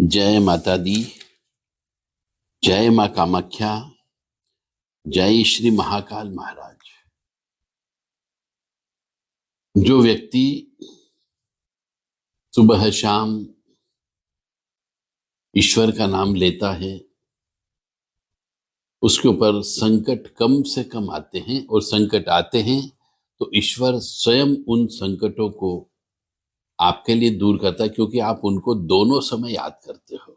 जय माता दी। जय माँ कामाख्या। जय श्री महाकाल महाराज। जो व्यक्ति सुबह शाम ईश्वर का नाम लेता है उसके ऊपर संकट कम से कम आते हैं, और संकट आते हैं तो ईश्वर स्वयं उन संकटों को आपके लिए दूर करता है, क्योंकि आप उनको दोनों समय याद करते हो।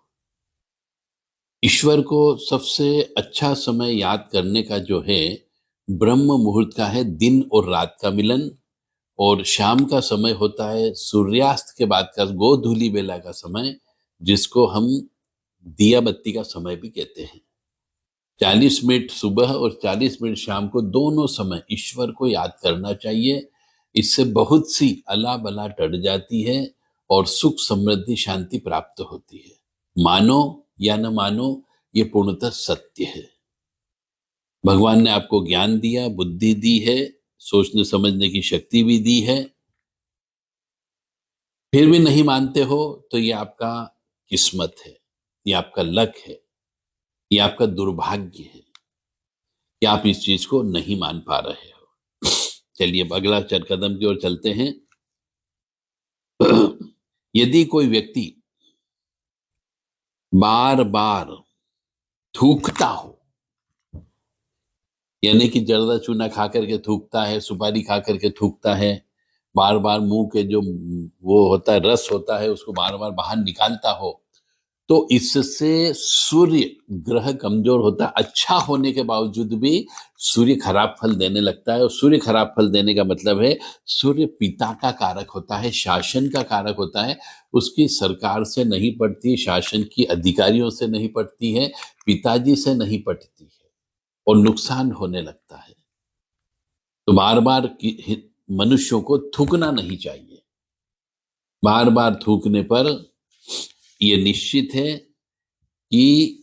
ईश्वर को सबसे अच्छा समय याद करने का जो है ब्रह्म मुहूर्त का है, दिन और रात का मिलन। और शाम का समय होता है सूर्यास्त के बाद का गोधूली बेला का समय, जिसको हम दिया बत्ती का समय भी कहते हैं। 40 मिनट सुबह और 40 मिनट शाम को दोनों समय ईश्वर को याद करना चाहिए। इससे बहुत सी अला बला टट जाती है और सुख समृद्धि शांति प्राप्त होती है। मानो या न मानो, ये पूर्णतः सत्य है। भगवान ने आपको ज्ञान दिया, बुद्धि दी है, सोचने समझने की शक्ति भी दी है, फिर भी नहीं मानते हो तो ये आपका किस्मत है, ये आपका लक है, ये आपका दुर्भाग्य है कि आप इस चीज को नहीं मान पा रहे हो। चलिए अब अगला कदम की ओर चलते हैं। यदि कोई व्यक्ति बार बार थूकता हो, यानी कि जर्दा चूना खा करके थूकता है, सुपारी खा करके थूकता है, बार बार मुंह के जो वो होता है रस होता है उसको बार बार बाहर निकालता हो, तो इससे सूर्य ग्रह कमजोर होता है। अच्छा होने के बावजूद भी सूर्य खराब फल देने लगता है। और सूर्य खराब फल देने का मतलब है सूर्य पिता का कारक होता है, शासन का कारक होता है। उसकी सरकार से नहीं पड़ती, शासन की अधिकारियों से नहीं पड़ती है, पिताजी से नहीं पड़ती है, और नुकसान होने लगता है। तो बार बार मनुष्यों को थूकना नहीं चाहिए। बार बार थूकने पर यह निश्चित है कि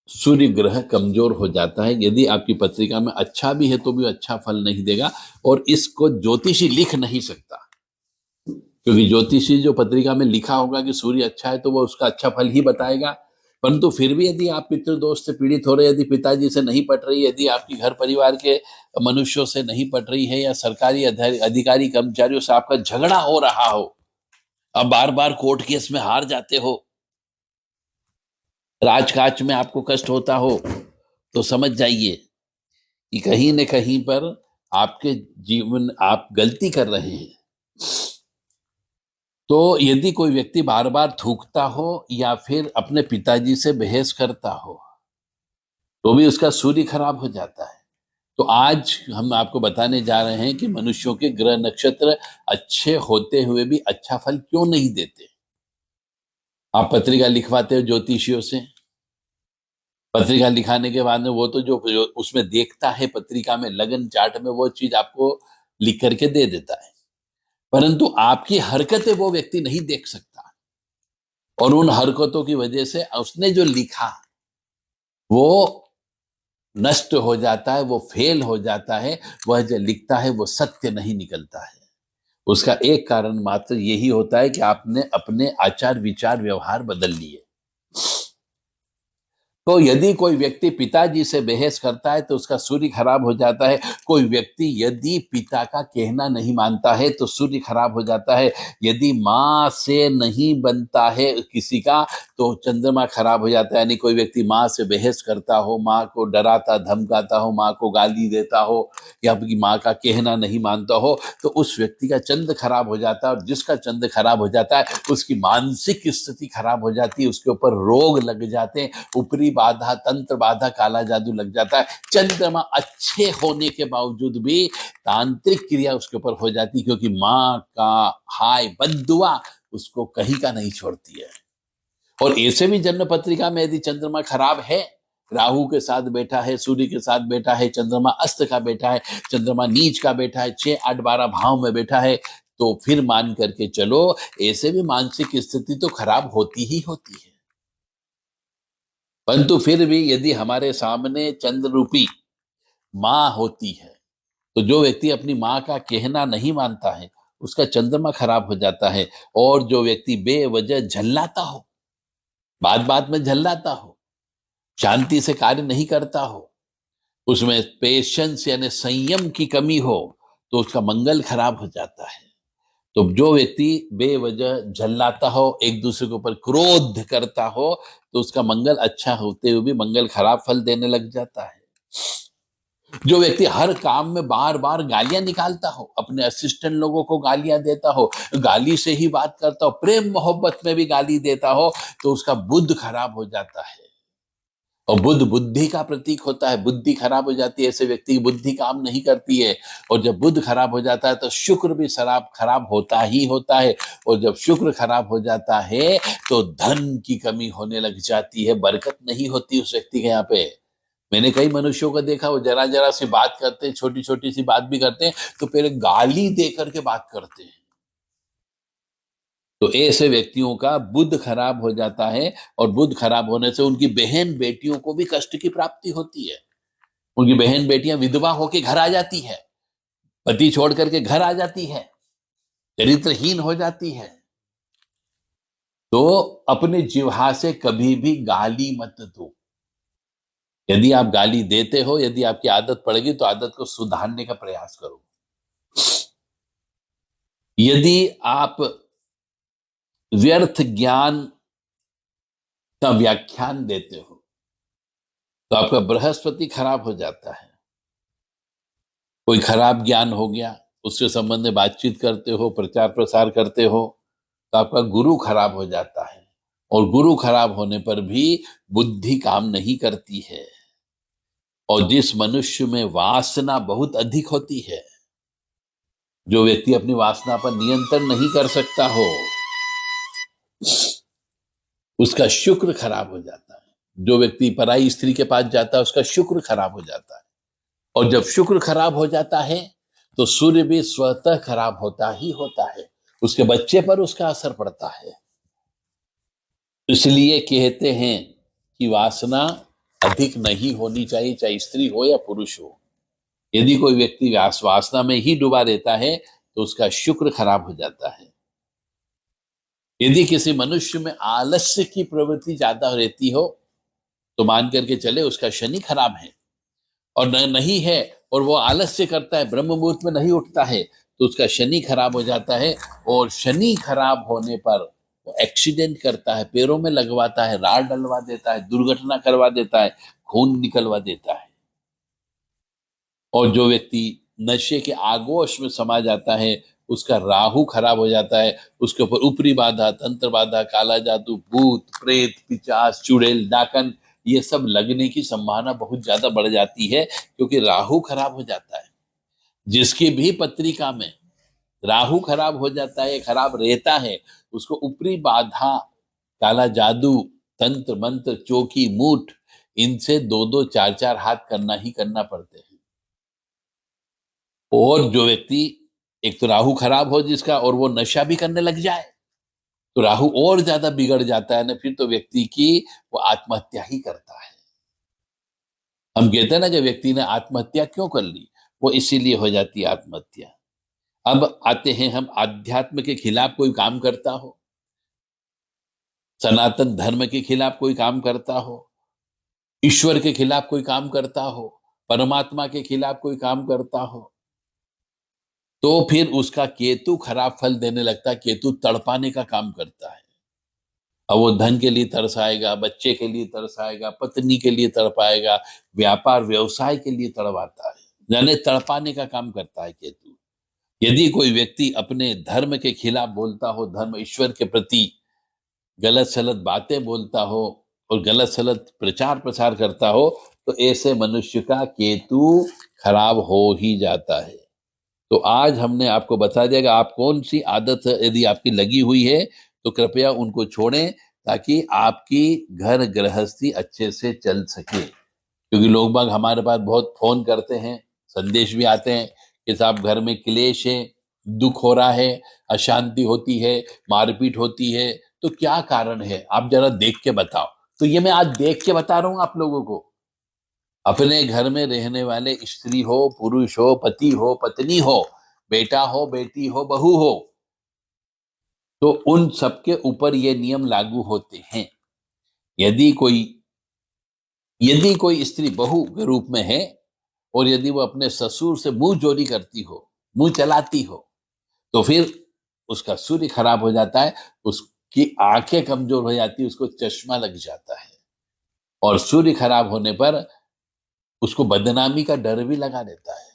सूर्य ग्रह कमजोर हो जाता है। यदि आपकी पत्रिका में अच्छा भी है तो भी अच्छा फल नहीं देगा, और इसको ज्योतिषी लिख नहीं सकता, क्योंकि ज्योतिषी जो पत्रिका में लिखा होगा कि सूर्य अच्छा है तो वो उसका अच्छा फल ही बताएगा। परंतु फिर भी यदि आप पितृदोष से पीड़ित हो रहे, यदि पिताजी से नहीं पट रही, यदि आपकी घर परिवार के मनुष्यों से नहीं पट रही है, या सरकारी अधिकारी कर्मचारियों से आपका झगड़ा हो रहा हो, अब बार बार कोर्ट केस में हार जाते हो, राजकाज में आपको कष्ट होता हो, तो समझ जाइए कि कहीं न कहीं पर आपके जीवन आप गलती कर रहे हैं। तो यदि कोई व्यक्ति बार बार थूकता हो या फिर अपने पिताजी से बहस करता हो तो भी उसका सूर्य खराब हो जाता है। तो आज हम आपको बताने जा रहे हैं कि मनुष्यों के ग्रह नक्षत्र अच्छे होते हुए भी अच्छा फल क्यों नहीं देते। आप पत्रिका लिखवाते हो ज्योतिषियों से, पत्रिका लिखाने के बाद में वो तो जो उसमें देखता है पत्रिका में लगन चार्ट में वो चीज आपको लिख करके दे देता है, परंतु आपकी हरकतें वो व्यक्ति नहीं देख सकता। और उन हरकतों की वजह से उसने जो लिखा वो नष्ट हो जाता है, वो फेल हो जाता है, वह जो लिखता है वो सत्य नहीं निकलता है। उसका एक कारण मात्र यही होता है कि आपने अपने आचार विचार व्यवहार बदल लिए। तो यदि कोई व्यक्ति पिताजी से बहस करता है तो उसका सूर्य खराब हो जाता है। कोई व्यक्ति यदि पिता का कहना नहीं मानता है तो सूर्य खराब हो जाता है। यदि माँ से नहीं बनता है किसी का तो चंद्रमा खराब हो जाता है। यानी कोई व्यक्ति माँ से बहस करता हो, माँ को डराता धमकाता हो, माँ को गाली देता हो, या आपकी माँ का कहना नहीं मानता हो, तो उस व्यक्ति का चंद्र खराब हो जाता है। और जिसका चंद्र खराब हो जाता है उसकी मानसिक स्थिति खराब हो जाती है, उसके ऊपर रोग लग जाते हैं, ऊपरी बाधा, तंत्र बाधा, काला जादू लग जाता है। चंद्रमा अच्छे होने के बावजूद भी तांत्रिक क्रिया उसके ऊपर हो जाती, क्योंकि माँ का हाय बद्दुआ उसको कहीं का नहीं छोड़ती है। और ऐसे भी जन्म पत्रिका में यदि चंद्रमा खराब है, राहु के साथ बैठा है, सूर्य के साथ बैठा है, चंद्रमा अस्त का बैठा है, चंद्रमा नीच का बैठा है, 6, 8, 12 भाव में बैठा है, तो फिर मान करके चलो ऐसे भी मानसिक स्थिति तो खराब होती ही होती है। परंतु फिर भी यदि हमारे सामने चंद्र रूपी माँ होती है तो जो व्यक्ति अपनी माँ का कहना नहीं मानता है उसका चंद्रमा खराब हो जाता है। और जो व्यक्ति बेवजह झल्लाता हो, बात बात में झल्लाता हो, शांति से कार्य नहीं करता हो, उसमें पेशेंस यानी संयम की कमी हो, तो उसका मंगल खराब हो जाता है। तो जो व्यक्ति बेवजह झल्लाता हो, एक दूसरे के ऊपर क्रोध करता हो, तो उसका मंगल अच्छा होते हुए भी मंगल खराब फल देने लग जाता है। जो व्यक्ति हर काम में बार बार गालियां निकालता हो, अपने असिस्टेंट लोगों को गालियां देता हो, गाली से ही बात करता हो, प्रेम मोहब्बत में भी गाली देता हो, तो उसका बुद्ध खराब हो जाता है। और बुद्ध बुद्धि का प्रतीक होता है, बुद्धि खराब हो जाती है, ऐसे व्यक्ति की बुद्धि काम नहीं करती है। और जब बुद्ध खराब हो जाता है तो शुक्र भी शराब खराब होता ही होता है। और जब शुक्र खराब हो जाता है तो धन की कमी होने लग जाती है, बरकत नहीं होती उस व्यक्ति के यहाँ पे। मैंने कई मनुष्यों को देखा, वो जरा जरा सी बात करते हैं, छोटी छोटी सी बात भी करते हैं तो पहले गाली दे करके बात करते हैं। तो ऐसे व्यक्तियों का बुद्ध खराब हो जाता है, और बुद्ध खराब होने से उनकी बहन बेटियों को भी कष्ट की प्राप्ति होती है। उनकी बहन बेटियां विधवा होके घर आ जाती है, पति छोड़ करके घर आ जाती है, चरित्रहीन हो जाती है। तो अपने जिह्वा से कभी भी गाली मत दो। यदि आप गाली देते हो, यदि आपकी आदत पड़ गई, तो आदत को सुधारने का प्रयास करो। यदि आप व्यर्थ ज्ञान का व्याख्यान देते हो, तो आपका बृहस्पति खराब हो जाता है। कोई खराब ज्ञान हो गया, उसके संबंध में बातचीत करते हो, प्रचार प्रसार करते हो, तो आपका गुरु खराब हो जाता है। और गुरु खराब होने पर भी बुद्धि काम नहीं करती है। और जिस मनुष्य में वासना बहुत अधिक होती है, जो व्यक्ति अपनी वासना पर नियंत्रण नहीं कर सकता हो, उसका शुक्र खराब हो जाता है। जो व्यक्ति पराई स्त्री के पास जाता है, उसका शुक्र खराब हो जाता है। और जब शुक्र खराब हो जाता है तो सूर्य भी स्वतः खराब होता ही होता है, उसके बच्चे पर उसका असर पड़ता है। इसलिए कहते हैं कि वासना अधिक नहीं होनी चाहिए, चाहे स्त्री हो या पुरुष हो। यदि कोई व्यक्ति वासना में ही डूबा रहता है तो उसका शुक्र खराब हो जाता है। यदि किसी मनुष्य में आलस्य की प्रवृत्ति ज्यादा रहती हो, तो मान करके चले उसका शनि खराब है। और नहीं है, और वो आलस्य करता है, ब्रह्म मुहूर्त में नहीं उठता है, तो उसका शनि खराब हो जाता है। और शनि खराब होने पर वो एक्सीडेंट करता है, पैरों में लगवाता है, राड़ डलवा देता है, दुर्घटना करवा देता है, खून निकलवा देता है। और जो व्यक्ति नशे के आगोश में समा जाता है, उसका राहु खराब हो जाता है। उसके ऊपर ऊपरी बाधा, तंत्र बाधा, काला जादू, भूत प्रेत, पिचास, चुड़ैल, डाकन, ये सब लगने की संभावना बहुत ज्यादा बढ़ जाती है, क्योंकि राहु खराब हो जाता है। जिसकी भी पत्रिका में राहु खराब हो जाता है, खराब रहता है, उसको ऊपरी बाधा, काला जादू, तंत्र मंत्र, चौकी, मूठ, इनसे दो दो चार चार हाथ करना ही करना पड़ते हैं। और जो व्यक्ति, एक तो राहु खराब हो जिसका, और वो नशा भी करने लग जाए, तो राहु और ज्यादा बिगड़ जाता है ना, फिर तो व्यक्ति की वो आत्महत्या ही करता है। हम कहते हैं ना कि व्यक्ति ने आत्महत्या क्यों कर ली, वो इसीलिए हो जाती है आत्महत्या। अब आते हैं हम आध्यात्म के खिलाफ कोई काम करता हो, सनातन धर्म के खिलाफ कोई काम करता हो, ईश्वर के खिलाफ कोई काम करता हो, परमात्मा के खिलाफ कोई काम करता हो, तो फिर उसका केतु खराब फल देने लगता है। केतु तड़पाने का काम करता है। अब वो धन के लिए तरसाएगा, बच्चे के लिए तरसाएगा, पत्नी के लिए तड़पाएगा, व्यापार व्यवसाय के लिए तड़पाता है, यानी तड़पाने का काम करता है केतु। यदि कोई व्यक्ति अपने धर्म के खिलाफ बोलता हो, धर्म ईश्वर के प्रति गलत सलत बातें बोलता हो और गलत सलत प्रचार प्रसार करता हो, तो ऐसे मनुष्य का केतु खराब हो ही जाता है। तो आज हमने आपको बता दिया कि आप कौन सी आदत यदि आपकी लगी हुई है तो कृपया उनको छोड़ें, ताकि आपकी घर गृहस्थी अच्छे से चल सके। क्योंकि लोग बाग हमारे पास बहुत फोन करते हैं, संदेश भी आते हैं कि साहब घर में क्लेश है, दुख हो रहा है, अशांति होती है, मारपीट होती है, तो क्या कारण है आप जरा देख के बताओ। तो ये मैं आज देख के बता रहा हूं आप लोगों को। अपने घर में रहने वाले स्त्री हो, पुरुष हो, पति हो, पत्नी हो, बेटा हो, बेटी हो, बहू हो, तो उन सबके ऊपर ये नियम लागू होते हैं यदि कोई स्त्री बहू के रूप में है और यदि वो अपने ससुर से मुंह चोरी करती हो, मुंह चलाती हो, तो फिर उसका सूर्य खराब हो जाता है, उसकी आंखें कमजोर हो जाती है, उसको चश्मा लग जाता है, और सूर्य खराब होने पर उसको बदनामी का डर भी लगा देता है,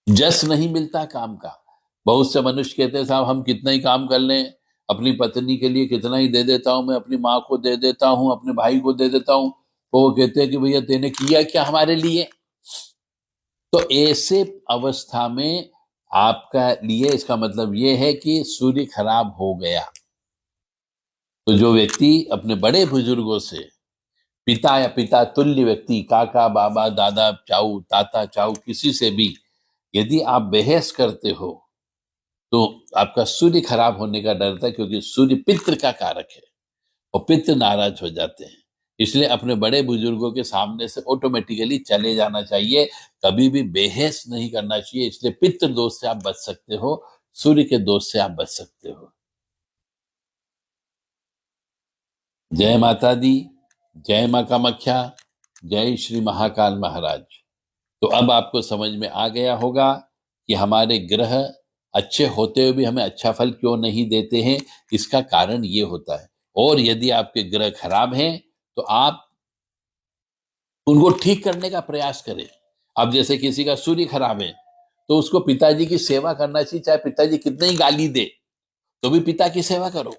जस नहीं मिलता काम का। बहुत से मनुष्य कहते हैं साहब हम कितना ही काम कर लें, अपनी पत्नी के लिए कितना ही दे देता हूं, मैं अपनी माँ को दे देता हूं, अपने भाई को दे देता हूं, तो वो कहते हैं कि भैया तेने किया क्या हमारे लिए। तो ऐसे अवस्था में आपका लिए इसका मतलब ये है कि सूर्य खराब हो गया। तो जो व्यक्ति अपने बड़े बुजुर्गों से, पिता या पिता तुल्य व्यक्ति, काका बाबा दादा चाऊ ताता चाऊ, किसी से भी यदि आप बहस करते हो तो आपका सूर्य खराब होने का डर था, क्योंकि सूर्य पितृ का कारक है और पितृ नाराज हो जाते हैं। इसलिए अपने बड़े बुजुर्गों के सामने से ऑटोमेटिकली चले जाना चाहिए, कभी भी बहस नहीं करना चाहिए। इसलिए पितृ दोष से आप बच सकते हो, सूर्य के दोष से आप बच सकते हो। जय माता दी, जय मां कामाख्या, जय श्री महाकाल महाराज। तो अब आपको समझ में आ गया होगा कि हमारे ग्रह अच्छे होते हुए भी हमें अच्छा फल क्यों नहीं देते हैं। इसका कारण ये होता है। और यदि आपके ग्रह खराब हैं तो आप उनको ठीक करने का प्रयास करें। अब जैसे किसी का सूर्य खराब है तो उसको पिताजी की सेवा करना चाहिए, चाहे पिताजी कितने ही गाली दे तो भी पिता की सेवा करो।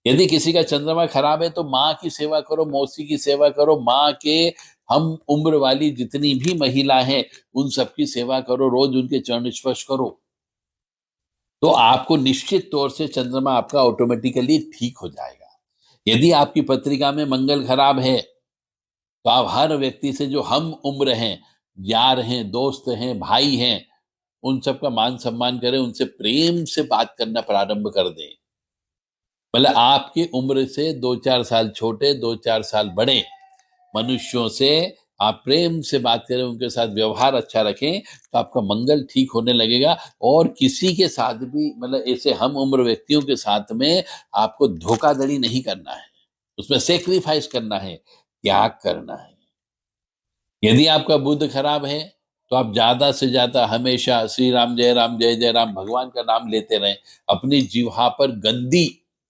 यदि किसी का चंद्रमा खराब है तो माँ की सेवा करो, मौसी की सेवा करो, माँ के हम उम्र वाली जितनी भी महिला हैं उन सबकी सेवा करो, रोज उनके चरण स्पर्श करो, तो आपको निश्चित तौर से चंद्रमा आपका ऑटोमेटिकली ठीक हो जाएगा। यदि आपकी पत्रिका में मंगल खराब है तो आप हर व्यक्ति से जो हम उम्र हैं, यार हैं, दोस्त हैं, भाई हैं, उन सबका मान सम्मान करें, उनसे प्रेम से बात करना प्रारंभ कर दें। मतलब आपकी उम्र से 2-4 साल छोटे, 2-4 साल बड़े मनुष्यों से आप प्रेम से बात करें, उनके साथ व्यवहार अच्छा रखें, तो आपका मंगल ठीक होने लगेगा। और किसी के साथ भी, मतलब ऐसे हम उम्र व्यक्तियों के साथ में आपको धोखाधड़ी नहीं करना है, उसमें सेक्रीफाइस करना है, त्याग करना है। यदि आपका बुध खराब है तो आप ज्यादा से ज्यादा हमेशा श्री राम जय जय राम भगवान का नाम लेते रहें। अपनी जिह्वा पर गंदी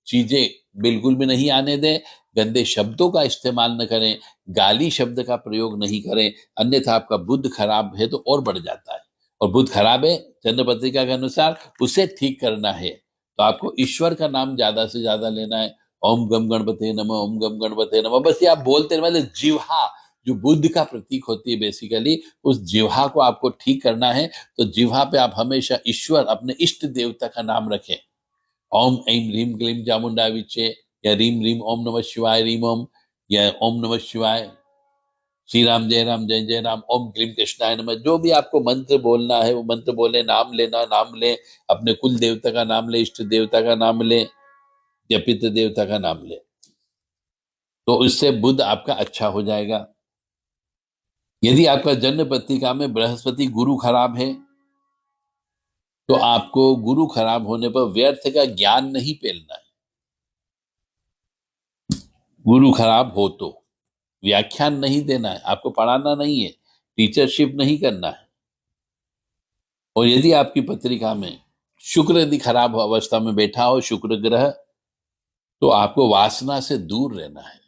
चीजें बिल्कुल भी नहीं आने दें, गंदे शब्दों का इस्तेमाल न करें, गाली शब्द का प्रयोग नहीं करें, अन्यथा आपका बुध खराब है तो और बढ़ जाता है। और बुध खराब है चंद्र पत्रिका के अनुसार, उसे ठीक करना है तो आपको ईश्वर का नाम ज्यादा से ज्यादा लेना है। ओम गम गणपते नमः, ओम गम गणपते नमः, बस ये आप बोलते रहे। मतलब जिह्वा जो बुद्ध का प्रतीक होती है बेसिकली, उस जिह्वा को आपको ठीक करना है। तो जिह्वा पे आप हमेशा ईश्वर, अपने इष्ट देवता का नाम रखें। ओम ऐं ह्रीं क्लीं चामुंडा विचे, या रीम रीम ओम नमः शिवाय रीम ओम, या ओम नमः शिवाय, श्री राम जय जय राम, ओम क्लीं कृष्णाय नमः। जो भी आपको मंत्र बोलना है वो मंत्र बोले, नाम लेना नाम ले, अपने कुल देवता का नाम ले, इष्ट देवता का नाम ले, या पितृ देवता का नाम ले, तो इससे बुध आपका अच्छा हो जाएगा। यदि आपका जन्म पत्रिका में बृहस्पति गुरु खराब है तो आपको गुरु खराब होने पर व्यर्थ का ज्ञान नहीं फैलना है। गुरु खराब हो तो व्याख्यान नहीं देना है, आपको पढ़ाना नहीं है, टीचरशिप नहीं करना है। और यदि आपकी पत्रिका में शुक्र यदि खराब अवस्था में बैठा हो, शुक्र ग्रह, तो आपको वासना से दूर रहना है।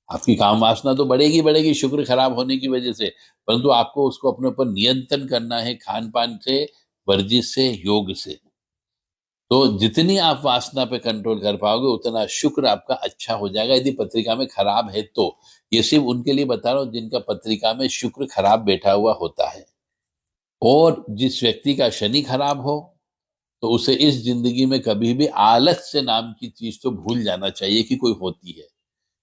आपकी काम वासना तो बढ़ेगी बढ़ेगी शुक्र खराब होने की वजह से, परंतु आपको उसको अपने ऊपर नियंत्रण करना है, खान पान से, वर्जिश से, योग से। तो जितनी आप वासना पे कंट्रोल कर पाओगे उतना शुक्र आपका अच्छा हो जाएगा। यदि पत्रिका में खराब है तो, ये सिर्फ उनके लिए बता रहा हूं जिनका पत्रिका में शुक्र खराब बैठा हुआ होता है। और जिस व्यक्ति का शनि खराब हो तो उसे इस जिंदगी में कभी भी आलस्य नाम की चीज तो भूल जाना चाहिए कि कोई होती है।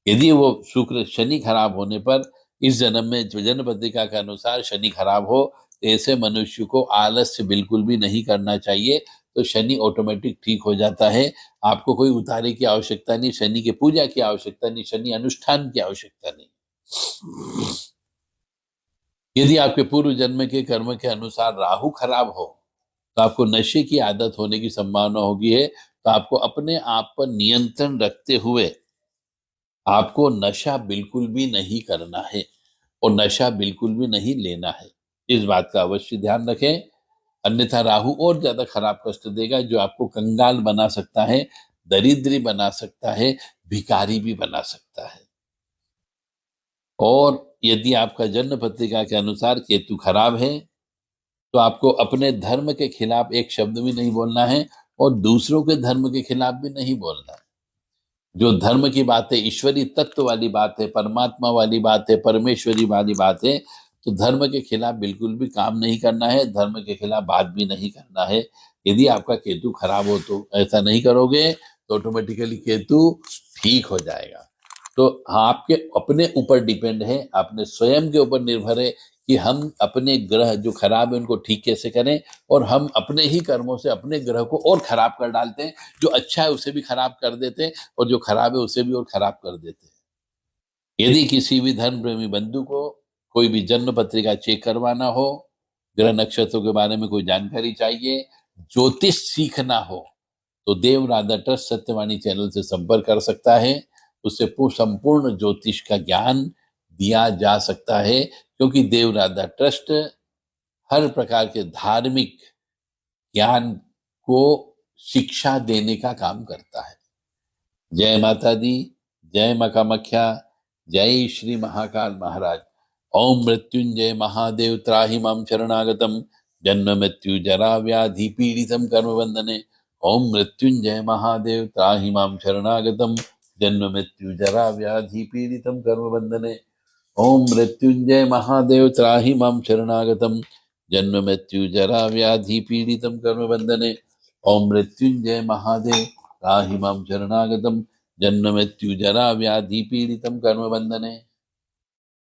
यदि वो शुक्र शनि खराब होने पर इस जन्म में जन्म पत्रिका के अनुसार शनि खराब हो, तो ऐसे मनुष्य को आलस्य बिल्कुल भी नहीं करना चाहिए। तो शनि ऑटोमेटिक ठीक हो जाता है। आपको कोई उतारे की आवश्यकता नहीं, शनि की पूजा की आवश्यकता नहीं, शनि अनुष्ठान की आवश्यकता नहीं। यदि आपके पूर्व जन्म के कर्म के अनुसार राहु खराब हो तो आपको नशे की आदत होने की संभावना होगी है। तो आपको अपने आप पर नियंत्रण रखते हुए आपको नशा बिल्कुल भी नहीं करना है और नशा बिल्कुल भी नहीं लेना है। इस बात का अवश्य ध्यान रखें, अन्यथा राहु और ज्यादा खराब कष्ट देगा, जो आपको कंगाल बना सकता है, दरिद्री बना सकता है, भिखारी भी बना सकता है। और यदि आपका जन्म पत्रिका के अनुसार केतु खराब है, तो आपको अपने धर्म के खिलाफ एक शब्द भी नहीं बोलना है और दूसरों के धर्म के खिलाफ भी नहीं बोलना है। जो धर्म की बात है, ईश्वरी तत्व वाली बात है, परमात्मा वाली बात है, परमेश्वरी वाली बात है, तो धर्म के खिलाफ बिल्कुल भी काम नहीं करना है, धर्म के खिलाफ बात भी नहीं करना है। यदि आपका केतु खराब हो तो ऐसा नहीं करोगे तो ऑटोमेटिकली केतु ठीक हो जाएगा। तो हाँ, आपके अपने ऊपर डिपेंड है, अपने स्वयं के ऊपर निर्भर है कि हम अपने ग्रह जो खराब है उनको ठीक कैसे करें, और हम अपने ही कर्मों से अपने ग्रह को और खराब कर डालते हैं। जो अच्छा है उसे भी खराब कर देते हैं और जो खराब है उसे भी और खराब कर देते हैं। यदि किसी भी धर्म प्रेमी बंधु को कोई भी जन्म पत्रिका चेक करवाना हो, ग्रह नक्षत्रों के बारे में कोई जानकारी चाहिए, ज्योतिष सीखना हो, तो देव राधा ट्रस्ट सत्यवाणी चैनल से संपर्क कर सकता है। उससे संपूर्ण ज्योतिष का ज्ञान दिया जा सकता है, क्योंकि देव राधा ट्रस्ट हर प्रकार के धार्मिक ज्ञान को शिक्षा देने का काम करता है। जय माता दी, जय मां कामाख्या, जय श्री महाकाल महाराज। ओम मृत्युंजय महादेव त्राहि मां शरणागतम, जन्म मृत्यु जरा व्याधि पीड़ितम कर्म बंधने। ओम मृत्युंजय महादेव त्राहि मां शरणागतम, जन्म मृत्यु जरा व्याधि पीड़ितम कर्म बंधने। ओम मृत्युंजय महादेव त्राहि मां शरणागतम, जन्म मृत्यु जरा व्याधि पीड़ितम कर्म बंधने। ओम मृत्युंजय महादेव त्राहि मां शरणागतम, जन्म मृत्यु जरा व्याधि पीड़ितम कर्म बंधने।